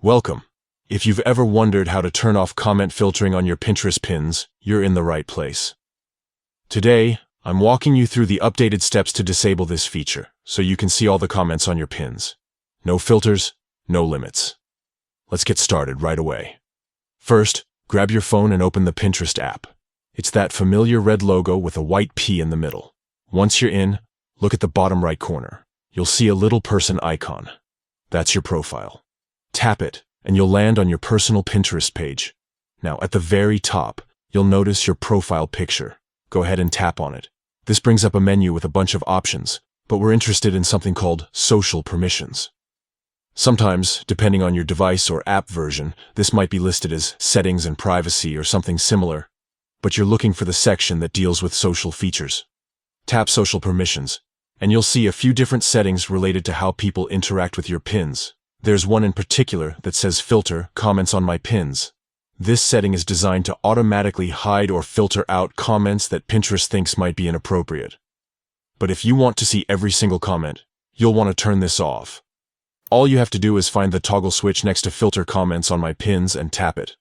Welcome. If you've ever wondered how to turn off comment filtering on your Pinterest pins, you're in the right place. Today, I'm walking you through the updated steps to disable this feature, so you can see all the comments on your pins. No filters, no limits. Let's get started right away. First, grab your phone and open the Pinterest app. It's that familiar red logo with a white P in the middle. Once you're in, look at the bottom right corner. You'll see a little person icon. That's your profile. Tap it, and you'll land on your personal Pinterest page. Now, at the very top, you'll notice your profile picture. Go ahead and tap on it. This brings up a menu with a bunch of options, but we're interested in something called social permissions. Sometimes, depending on your device or app version, this might be listed as settings and privacy or something similar, but you're looking for the section that deals with social features. Tap social permissions, and you'll see a few different settings related to how people interact with your pins. There's one in particular that says filter comments on my pins. This setting is designed to automatically hide or filter out comments that Pinterest thinks might be inappropriate. But if you want to see every single comment, you'll want to turn this off. All you have to do is find the toggle switch next to filter comments on my pins and tap it.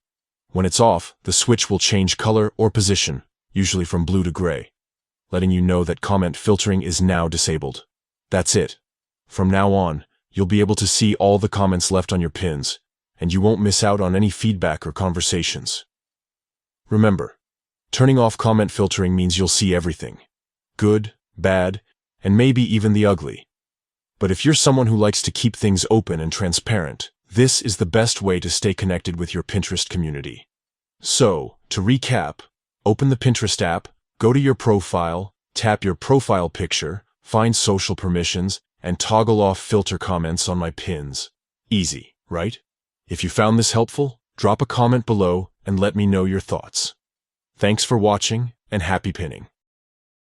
When it's off, the switch will change color or position, usually from blue to gray, letting you know that comment filtering is now disabled. That's it. From now on, you'll be able to see all the comments left on your pins, and you won't miss out on any feedback or conversations. Remember, turning off comment filtering means you'll see everything. Good, bad, and maybe even the ugly. But if you're someone who likes to keep things open and transparent, this is the best way to stay connected with your Pinterest community. So, to recap, open the Pinterest app, go to your profile, tap your profile picture, find social permissions, and toggle off filter comments on my pins. Easy, right? If you found this helpful, drop a comment below and let me know your thoughts. Thanks for watching, and happy pinning.